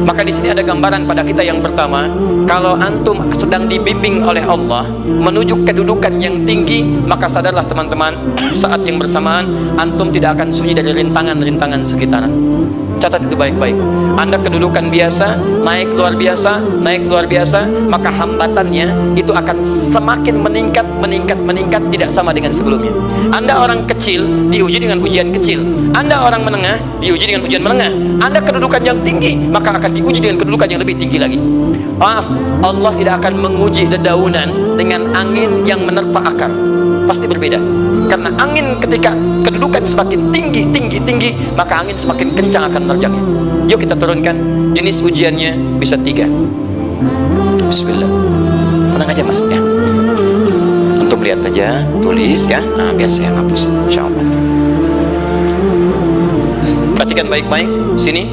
Maka di sini ada gambaran pada kita yang pertama, kalau antum sedang dibimbing oleh Allah menuju kedudukan yang tinggi, maka sadarlah teman-teman, saat yang bersamaan antum tidak akan sunyi dari rintangan-rintangan sekitaran. Catat itu baik-baik. Anda kedudukan biasa, naik luar biasa, maka hambatannya itu akan semakin meningkat, tidak sama dengan sebelumnya. Anda orang kecil, diuji dengan ujian kecil. Anda orang menengah, diuji dengan ujian menengah. Anda kedudukan yang tinggi, maka akan diuji dengan kedudukan yang lebih tinggi lagi. Maaf, Allah tidak akan menguji dedaunan dengan angin yang menerpa akar. Pasti berbeda. Karena angin ketika kedudukan semakin tinggi, maka angin semakin kencang akan menerjangnya. Yuk kita turunkan. Jenis ujiannya bisa 3. Bismillah. Tenang aja mas ya. Untuk lihat aja, tulis ya. Nah, biar saya hapus. Insyaallah. Perhatikan baik-baik. Sini.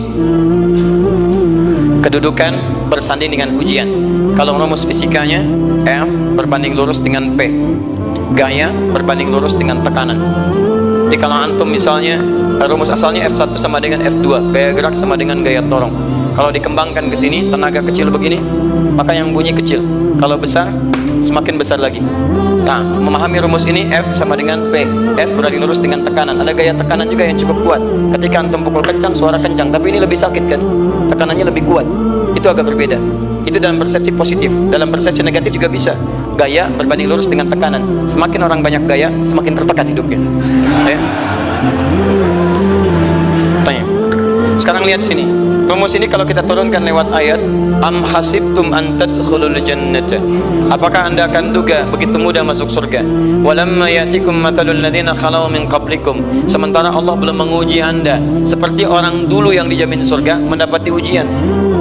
Kedudukan bersanding dengan ujian. Kalau rumus fisikanya F berbanding lurus dengan P. Gaya berbanding lurus dengan tekanan. Jadi kalau antum misalnya rumus asalnya F1 sama dengan F2, gaya gerak sama dengan gaya dorong. Kalau dikembangkan ke sini, tenaga kecil begini, maka yang bunyi kecil. Kalau besar, semakin besar lagi. Nah, memahami rumus ini, F sama dengan P. F berbanding lurus dengan tekanan. Ada gaya tekanan juga yang cukup kuat. Ketika antum pukul kencang, suara kencang, tapi ini lebih sakit kan? Tekanannya lebih kuat. Itu agak berbeda. Itu dalam persepsi positif. Dalam persepsi negatif juga bisa. Gaya berbanding lurus dengan tekanan. Semakin orang banyak gaya, semakin tertekan hidupnya. Ya. Tanya. Sekarang lihat sini. Rumus ini kalau kita turunkan lewat ayat, am hasibtum an tadkhulul jannata. Apakah Anda akan duga begitu mudah masuk surga? Walamma ya'tikum mathalul ladzina khalau min qablikum. Sementara Allah belum menguji Anda seperti orang dulu yang dijamin surga mendapati ujian.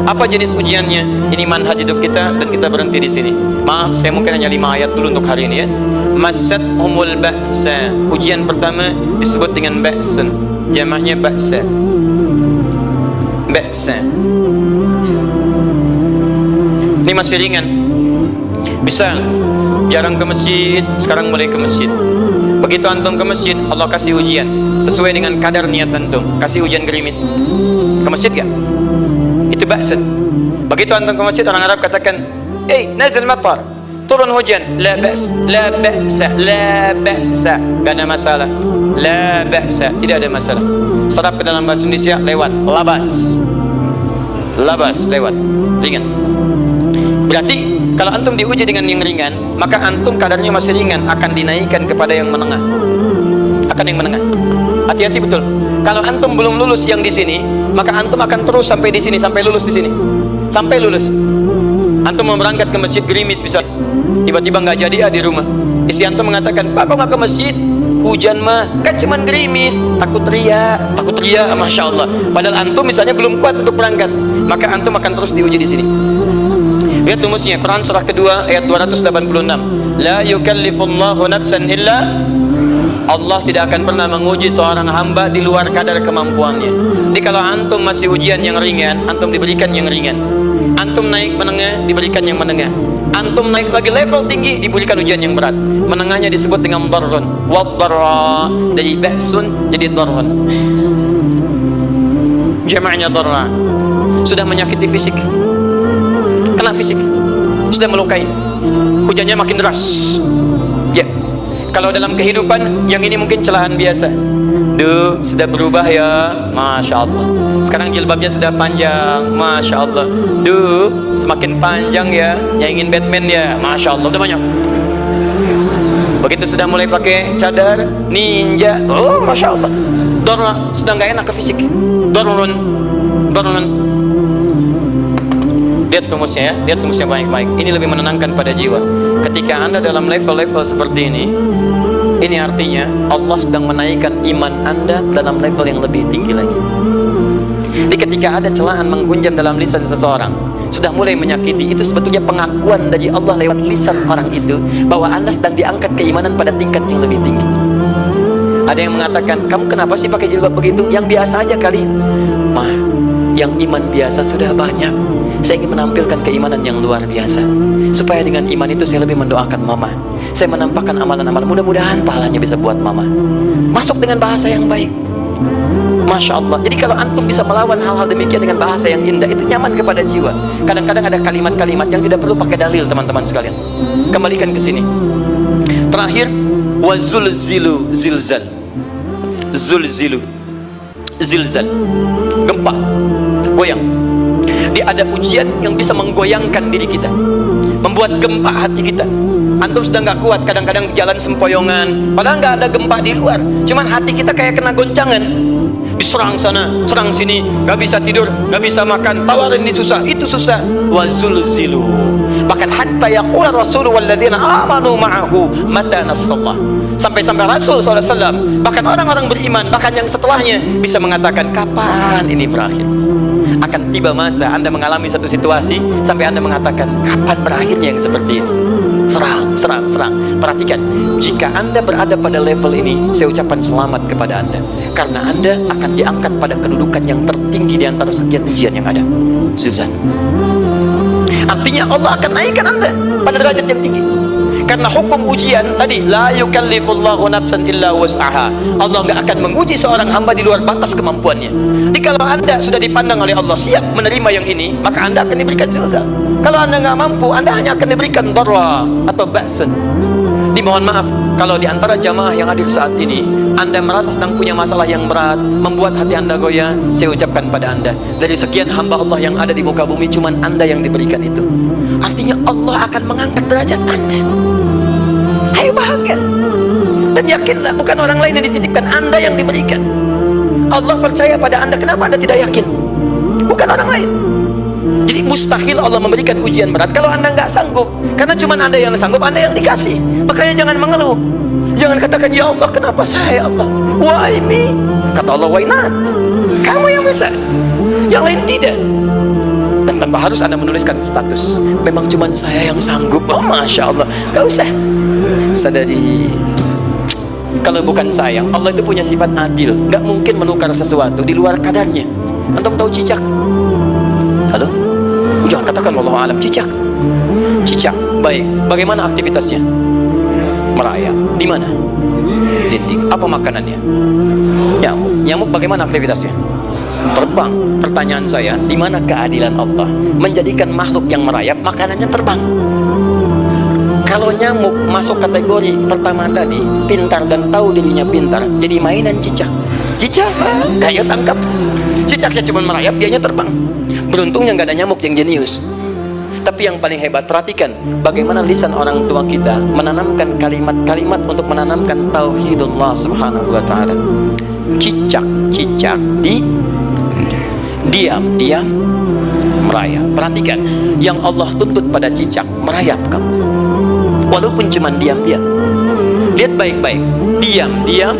Apa jenis ujiannya? Ini manhaj hidup kita dan kita berhenti di sini. Maaf, saya mungkin hanya 5 ayat dulu untuk hari ini ya. Masat humul ba'sa. Ujian pertama disebut dengan ba'sun. Jamaknya ba'sa. Ba'sa. Ini masih ringan. Bisa jarang ke masjid, sekarang mulai ke masjid. Begitu antum ke masjid, Allah kasih ujian sesuai dengan kadar niat antum. Kasih ujian gerimis. Ke masjid gak? Itu ba'san. Begitu antum ke masjid, orang Arab katakan, nazil matar, turun hujan. La ba's, la ba'sa, la ba'sa. Gak ada masalah. La ba'sa, tidak ada masalah. Serap ke dalam bahasa Indonesia lewat labas. Labas lewat, ringan. Berarti kalau antum diuji dengan yang ringan, maka antum kadarnya masih ringan, akan dinaikkan kepada yang menengah. Akan yang menengah. Hati-hati betul. Kalau antum belum lulus yang di sini, maka antum akan terus sampai di sini, sampai lulus di sini. Sampai lulus. Antum mau berangkat ke masjid gerimis bisa. Tiba-tiba nggak jadi di rumah. Istri antum mengatakan, "Pak, kok nggak ke masjid? Hujan mah kan cuman gerimis, takut ria, masya Allah." Padahal antum misalnya belum kuat untuk berangkat, maka antum akan terus diuji di sini. Lihat rumusnya, Quran surah kedua ayat 286. La yukallifullahu nafsan illa. Allah tidak akan pernah menguji seorang hamba di luar kadar kemampuannya. Jadi kalau antum masih ujian yang ringan, antum diberikan yang ringan. Antum naik menengah, diberikan yang menengah. Antum naik lagi level tinggi, diberikan ujian yang berat. Menengahnya disebut dengan darrun. Waddarra, dari ba'sun jadi darrun. Jamaknya darra. Sudah menyakiti fisik, kena fisik, sudah melukai, hujannya makin deras. Ya, kalau dalam kehidupan yang ini mungkin celaan biasa. Duh, sudah berubah ya, masya Allah. Sekarang jilbabnya sudah panjang, masya Allah. Duh, semakin panjang ya, yang ingin Batman ya, masya Allah, udah banyak. Begitu sudah mulai pakai cadar ninja, oh masya Allah. Dorna, sudah nggak enak ke fisik. Dornun. Lihat rumusnya ya, lihat rumusnya baik-baik. Ini lebih menenangkan pada jiwa. Ketika Anda dalam level-level seperti ini artinya Allah sedang menaikkan iman Anda dalam level yang lebih tinggi lagi. Jadi ketika ada celaan menghunjam dalam lisan seseorang, sudah mulai menyakiti, itu sebetulnya pengakuan dari Allah lewat lisan orang itu bahwa Anda sedang diangkat keimanan pada tingkat yang lebih tinggi. Ada yang mengatakan, kamu kenapa sih pakai jilbab begitu? Yang biasa aja kali. Mah, yang iman biasa sudah banyak. Saya ingin menampilkan keimanan yang luar biasa, supaya dengan iman itu saya lebih mendoakan mama. Saya menampakkan amalan-amalan, mudah-mudahan pahalanya bisa buat mama. Masuk dengan bahasa yang baik. Masya Allah. Jadi kalau antum bisa melawan hal-hal demikian dengan bahasa yang indah, itu nyaman kepada jiwa. Kadang-kadang ada kalimat-kalimat yang tidak perlu pakai dalil, teman-teman sekalian. Kembalikan ke sini. Terakhir, wazulzilu zilzal. Zulzilu zilzal, gempa, goyang. Ada ujian yang bisa menggoyangkan diri kita, membuat gempa hati kita. Antum sudah nggak kuat, kadang-kadang jalan sempoyongan, padahal nggak ada gempa di luar, cuman hati kita kayak kena goncangan. Diserang sana, serang sini, nggak bisa tidur, nggak bisa makan, tawarin ini susah, itu susah. Wazulzilu, bahkan hatta yaqula Rasul walladzina amanu ma'ahu mata nasrullah. Sampai-sampai Rasul SAW, bahkan orang-orang beriman, bahkan yang setelahnya bisa mengatakan, kapan ini berakhir? Akan tiba masa Anda mengalami satu situasi sampai Anda mengatakan, kapan berakhirnya yang seperti ini? Serang, serang, serang. Perhatikan, jika Anda berada pada level ini, saya ucapkan selamat kepada Anda, karena Anda akan diangkat pada kedudukan yang tertinggi di antara sekian ujian yang ada. Zilzal. Artinya Allah akan naikkan Anda pada derajat yang tinggi. Karena hukum ujian tadi, la yukallifullahu nafsan illa wus'aha. Allah nggak akan menguji seorang hamba di luar batas kemampuannya. Jadi kalau Anda sudah dipandang oleh Allah siap menerima yang ini, maka Anda akan diberikan zilzal. Kalau Anda nggak mampu, Anda hanya akan diberikan darra atau ba'sun. Dimohon maaf kalau di antara jamaah yang hadir saat ini Anda merasa sedang punya masalah yang berat, membuat hati Anda goyah. Saya ucapkan pada Anda, dari sekian hamba Allah yang ada di muka bumi, cuman Anda yang diberikan itu. Artinya Allah akan mengangkat derajat Anda. Ayo bahagia dan yakinlah, bukan orang lain yang dititipkan, Anda yang diberikan. Allah percaya pada Anda, kenapa Anda tidak yakin? Bukan orang lain. Jadi mustahil Allah memberikan ujian berat kalau Anda nggak sanggup, karena cuma Anda yang sanggup, Anda yang dikasih. Makanya jangan mengeluh, jangan katakan ya Allah kenapa saya, ya Allah, why me? Kata Allah, why not? Kamu yang bisa, yang lain tidak. Dan tanpa harus Anda menuliskan status, memang cuma saya yang sanggup. Oh Masya Allah, gak usah. Sadari, kalau bukan saya, Allah itu punya sifat adil, gak mungkin menukar sesuatu di luar kadarnya. Antum tahu cicak? Halo? Jangan katakan wallahu alam, cicak. Cicak, baik. Bagaimana aktivitasnya? Merayap. Di mana? Dinding. Apa makanannya? Nyamuk. Nyamuk bagaimana aktivitasnya? Terbang. Pertanyaan saya, di mana keadilan Allah menjadikan makhluk yang merayap makanannya terbang? Kalau nyamuk masuk kategori pertama tadi, pintar dan tahu dirinya pintar, jadi mainan cicak. Cicak, ayo tangkap. Cicaknya cuma merayap, dianya terbang. Beruntungnya nggak ada nyamuk yang jenius. Tapi yang paling hebat, perhatikan bagaimana lisan orang tua kita menanamkan kalimat-kalimat untuk menanamkan tauhidullah subhanahu wa ta'ala. Cicak diam merayap. Perhatikan, yang Allah tuntut pada cicak, merayap kamu, walaupun cuma diam-diam. Lihat baik-baik, diam-diam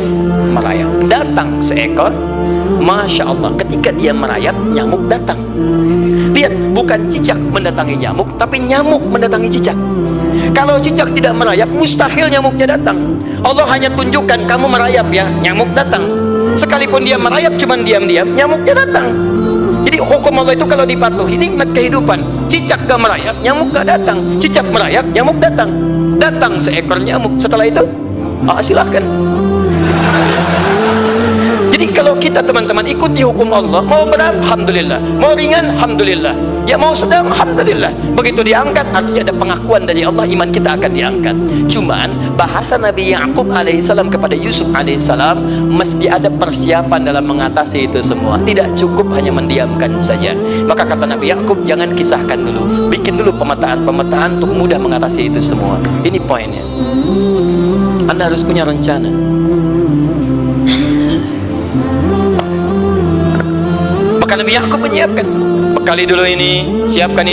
merayap. Datang seekor, Masya Allah, ketika dia merayap, nyamuk datang. Lihat, bukan cicak mendatangi nyamuk, tapi nyamuk mendatangi cicak. Kalau cicak tidak merayap, mustahil nyamuknya datang. Allah hanya tunjukkan kamu merayap ya, nyamuk datang. Sekalipun dia merayap cuman diam-diam, nyamuknya datang. Jadi hukum Allah itu kalau dipatuhi, nikmat kehidupan. Cicak gak merayap, nyamuk gak datang. Cicak merayap, nyamuk datang. Datang seekor nyamuk. Setelah itu, silahkan. Jadi kalau kita teman-teman ikuti hukum Allah, mau berat, alhamdulillah, mau ringan, alhamdulillah, ya mau sedang, alhamdulillah. Begitu diangkat, artinya ada pengakuan dari Allah, iman kita akan diangkat. Cuman bahasa Nabi Ya'qub alaihissalam kepada Yusuf alaihissalam, mesti ada persiapan dalam mengatasi itu semua. Tidak cukup hanya mendiamkan saja. Maka kata Nabi Ya'qub, jangan kisahkan dulu, bikin dulu pemetaan untuk mudah mengatasi itu semua. Ini poinnya. Anda harus punya rencana. Maka Nabi Ya'qub menyiapkan, bekali dulu ini, siapkan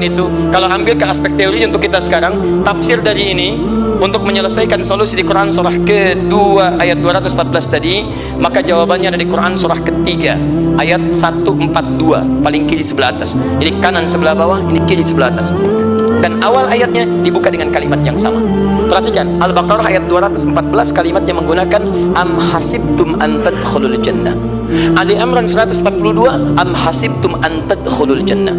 itu. Kalau ambil ke aspek teori untuk kita sekarang, tafsir dari ini untuk menyelesaikan solusi di Quran surah kedua ayat 214 tadi, maka jawabannya ada di Quran surah ketiga ayat 142, paling kiri sebelah atas. Jadi kanan sebelah bawah, ini kiri sebelah atas. Dan awal ayatnya dibuka dengan kalimat yang sama. Perhatikan, Al-Baqarah ayat 214 kalimatnya menggunakan am hasibtum an tadkhulul jannah. Ali Imran 142 am hasibtum an tadkhulul jannah.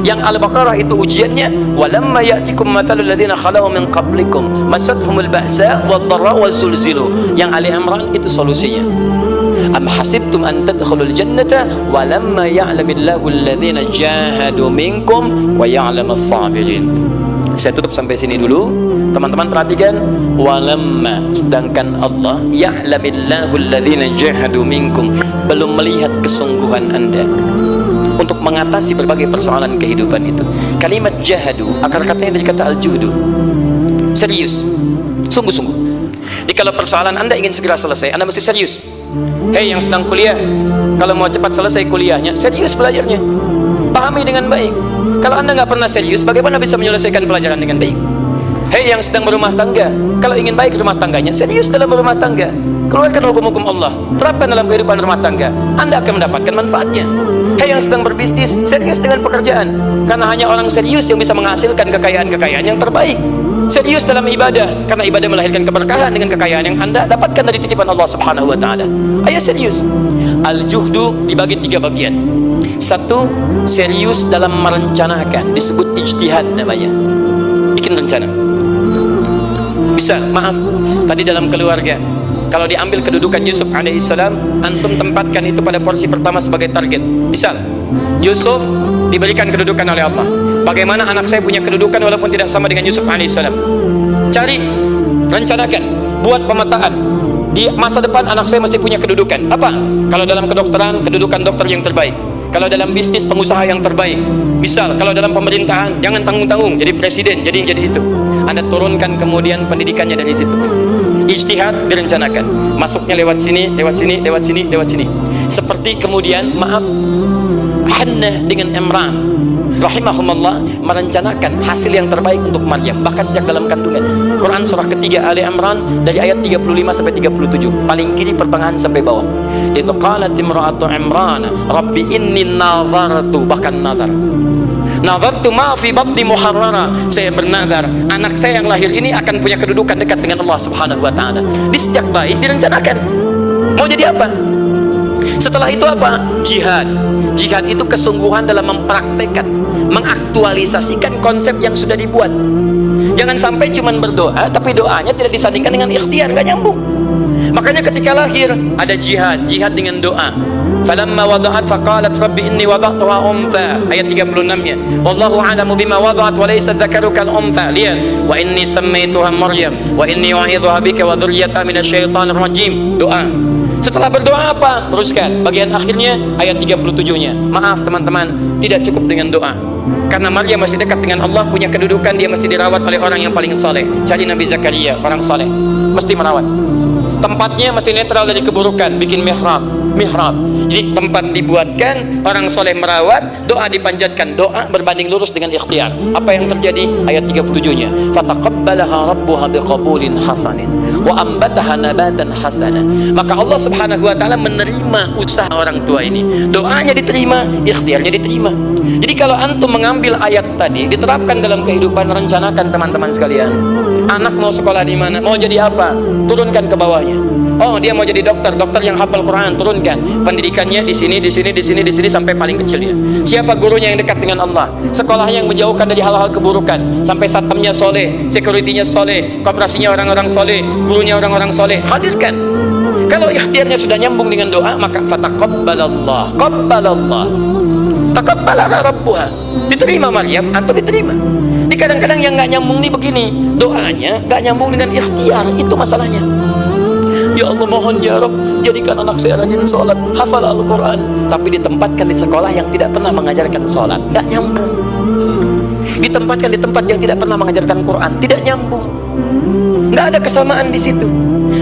Yang Al-Baqarah itu ujiannya, walamma ya'tikum mathalul ladzina khalau min qablikum masathumul ba'sa wad-dharra wazulzilu. Yang Ali Imran itu solusinya. Am hasibtum an tadkhulul jannata wa lamma ya'lamillahu alladhina jahadu minkum wa ya'lamas sabirin. Saya tutup sampai sini dulu. Teman-teman perhatikan, walamma, sedangkan Allah ya'lamillahu alladhina jahadu minkum, belum melihat kesungguhan Anda untuk mengatasi berbagai persoalan kehidupan itu. Kalimat jahadu akar katanya dari kata al-juhdu, serius, sungguh-sungguh. Jadi kalau persoalan Anda ingin segera selesai, Anda mesti serius. Hei yang sedang kuliah, kalau mau cepat selesai kuliahnya, serius belajarnya, pahami dengan baik. Kalau Anda nggak pernah serius, bagaimana bisa menyelesaikan pelajaran dengan baik? Hei yang sedang berumah tangga, kalau ingin baik rumah tangganya, serius dalam berumah tangga, keluarkan hukum-hukum Allah, terapkan dalam kehidupan rumah tangga, Anda akan mendapatkan manfaatnya. Hei yang sedang berbisnis, serius dengan pekerjaan, karena hanya orang serius yang bisa menghasilkan kekayaan-kekayaan yang terbaik. Serius dalam ibadah, karena ibadah melahirkan keberkahan dengan kekayaan yang Anda dapatkan dari titipan Allah Subhanahu wa Ta'ala. Ayo serius. Al-juhdu dibagi 3 bagian. 1, serius dalam merencanakan, disebut ijtihad namanya, bikin rencana. Misal, maaf, tadi dalam keluarga, kalau diambil kedudukan Yusuf alaihissalam, antum tempatkan itu pada porsi pertama sebagai target. Misal, Yusuf diberikan kedudukan oleh Allah. Bagaimana anak saya punya kedudukan walaupun tidak sama dengan Yusuf alaihissalam? Cari, rencanakan, buat pemetaan. Di masa depan anak saya mesti punya kedudukan. Apa? Kalau dalam kedokteran, kedudukan dokter yang terbaik. Kalau dalam bisnis, pengusaha yang terbaik. Misal, kalau dalam pemerintahan, jangan tanggung-tanggung, jadi presiden, jadi itu. Anda turunkan kemudian pendidikannya dari situ. Ijtihad direncanakan. Masuknya lewat sini, lewat sini, lewat sini, lewat sini. Seperti kemudian, maaf, Hannah dengan Imran rahimahumullah merencanakan hasil yang terbaik untuk Maryam, bahkan sejak dalam kandungan. Quran surah ketiga Ali Imran dari ayat 35 sampai 37, paling kiri pertengahan sampai bawah. Itu qalat imra'atu Imran rabbi inni nazartu, bahkan nazartu ma fi batni muharrara, saya bernazar anak saya yang lahir ini akan punya kedudukan dekat dengan Allah Subhanahu wa Ta'ala. Di sejak bayi direncanakan mau jadi apa. Setelah itu apa? Jihad. Jihad itu kesungguhan dalam mempraktekkan, mengaktualisasikan konsep yang sudah dibuat. Jangan sampai cuman berdoa tapi doanya tidak disandingkan dengan ikhtiar, gak nyambung. Makanya ketika lahir ada jihad, jihad dengan doa. Falamma wada'at saqalat rabbi inni wada'tuha untha, ayat 36-nya. Wallahu a'lamu bima wada'at wa laysa dzakaru kal untha. Lihat, wa inni sammaituha Maryam wa inni u'idzuha bika wa dzurriyyataha minasyaitonir rajim. Doa. Setelah berdoa apa? Teruskan bagian akhirnya ayat 37-nya. Maaf teman-teman, tidak cukup dengan doa. Karena Maryam masih dekat dengan Allah, punya kedudukan, dia mesti dirawat oleh orang yang paling saleh. Cari Nabi Zakaria, orang saleh, mesti merawat. Tempatnya masih netral dari keburukan, bikin mihrab. Jadi tempat dibuatkan, orang soleh merawat, doa dipanjatkan, doa berbanding lurus dengan ikhtiar. Apa yang terjadi? Ayat 37-nya. Fataqabbalaha rabbuha biqabulin hasanin wa ambataha nabatan hasanan. Maka Allah Subhanahu wa Ta'ala menerima usaha orang tua ini. Doanya diterima, ikhtiarnya diterima. Jadi kalau antum mengambil ayat tadi, diterapkan dalam kehidupan, rencanakan teman-teman sekalian. Anak mau sekolah di mana? Mau jadi apa? Turunkan ke bawahnya. Oh, dia mau jadi dokter yang hafal Quran, turunkan pendidikannya di sini sampai paling kecilnya. Siapa gurunya yang dekat dengan Allah? Sekolahnya yang menjauhkan dari hal-hal keburukan, sampai satpamnya soleh, securitynya soleh, koperasinya orang-orang soleh, gurunya orang-orang soleh. Hadirkan. Kalau ikhtiarnya sudah nyambung dengan doa, maka fataqabbalallah, taqabbalaha rabbuha. Diterima Maryam atau diterima. Di kadang-kadang yang nggak nyambung nih begini, doanya nggak nyambung dengan ikhtiar, itu masalahnya. Ya Allah, mohon ya Rabb, jadikan anak saya rajin sholat, hafal Al-Quran, tapi ditempatkan di sekolah yang tidak pernah mengajarkan sholat, nggak nyambung. Ditempatkan di tempat yang tidak pernah mengajarkan Quran, tidak nyambung. Nggak ada kesamaan di situ.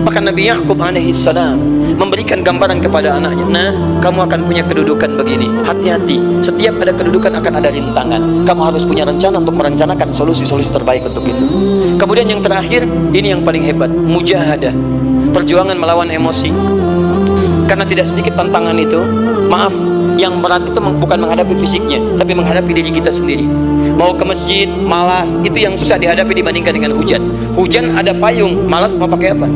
Maka Nabi Ya'qub alaihissalam memberikan gambaran kepada anaknya, nah, kamu akan punya kedudukan begini, hati-hati, setiap ada kedudukan akan ada rintangan, kamu harus punya rencana untuk merencanakan solusi-solusi terbaik untuk itu. Kemudian yang terakhir, ini yang paling hebat, mujahadah, perjuangan melawan emosi. Karena tidak sedikit tantangan itu, maaf, yang berat itu bukan menghadapi fisiknya, tapi menghadapi diri kita sendiri. Mau ke masjid, malas, itu yang susah dihadapi dibandingkan dengan hujan. Hujan ada payung, malas mau pakai apa?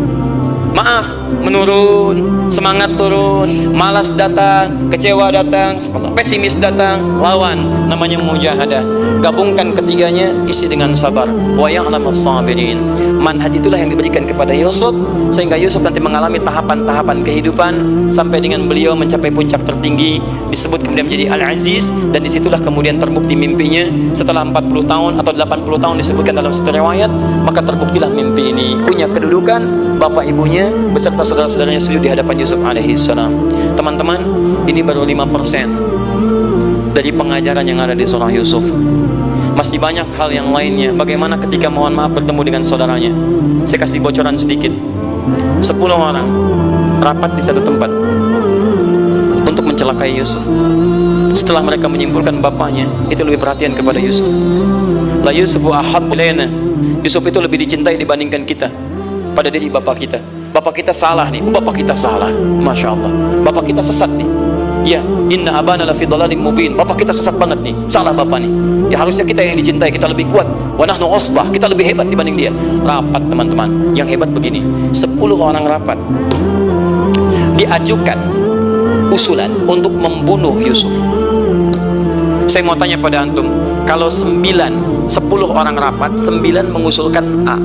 Maaf, menurun, semangat turun, malas datang, kecewa datang, pesimis datang, lawan, namanya mujahadah. Gabungkan ketiganya, isi dengan sabar. Wa ya'lamus sabirin. Manhaj itulah yang diberikan kepada Yusuf, sehingga Yusuf nanti mengalami tahapan-tahapan kehidupan sampai dengan beliau mencapai puncak tertinggi, disebut kemudian menjadi Al-Aziz, dan disitulah kemudian terbukti mimpinya setelah 40 tahun atau 80 tahun disebutkan dalam satu riwayat. Maka terbuktilah mimpi ini punya kedudukan, bapak ibunya beserta saudara-saudaranya sujud di hadapan Yusuf alaihissalam. Teman-teman, ini baru 5% dari pengajaran yang ada di surah Yusuf. Masih banyak hal yang lainnya. Bagaimana ketika mohon maaf bertemu dengan saudaranya. Saya kasih bocoran sedikit. 10 orang rapat di satu tempat untuk mencelakai Yusuf. Setelah mereka menyimpulkan bapaknya itu lebih perhatian kepada Yusuf. La Yusufu ahabbu ilaina. Yusuf itu lebih dicintai dibandingkan kita pada diri bapak kita. Bapak kita salah nih, bapak kita salah. Masya Allah, bapak kita sesat nih. Ya, inna abana lafi dhalalim mubin. Bapak kita sesat banget nih, salah bapak nih. Ya harusnya kita yang dicintai, kita lebih kuat. Wa nahnu usbah, kita lebih hebat dibanding dia. Rapat teman-teman, yang hebat begini, 10 orang rapat diajukan usulan untuk membunuh Yusuf. Saya mau tanya pada antum, kalau 10 orang rapat, 9 mengusulkan A,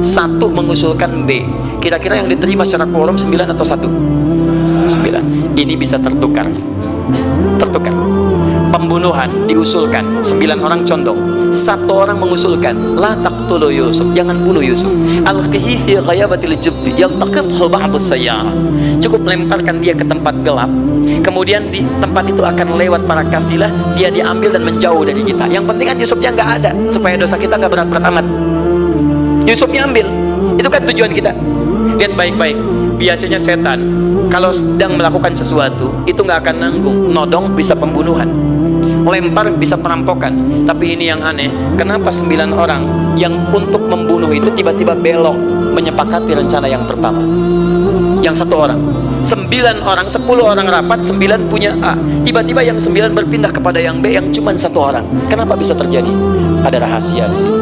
1 mengusulkan B, kira-kira yang diterima secara quorum 9 atau 1? 9. Ini bisa tertukar. Pembunuhan diusulkan, 9 orang condong, 1 orang mengusulkan la taqtulu Yusuf, jangan bunuh Yusuf, alqihi fi ghayabatil jubbi yaltaqithu ba'd as-sayyarah. Cukup lemparkan dia ke tempat gelap, kemudian di tempat itu akan lewat para kafilah, dia diambil dan menjauh dari kita. Yang penting kan Yusufnya nggak ada, supaya dosa kita nggak berat-berat amat. Yusufnya ambil, itu kan tujuan kita. Lihat baik-baik, biasanya setan kalau sedang melakukan sesuatu itu nggak akan nanggung. Nodong bisa pembunuhan, lempar bisa perampokan. Tapi ini yang aneh, kenapa 9 orang yang untuk membunuh itu tiba-tiba belok menyepakati rencana yang pertama? Yang 1 orang, 9 orang, 10 orang rapat, 9 punya A, tiba-tiba yang 9 berpindah kepada yang B yang cuma 1 orang. Kenapa bisa terjadi? Ada rahasia di situ.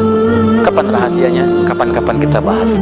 Kapan rahasianya? Kapan-kapan kita bahas.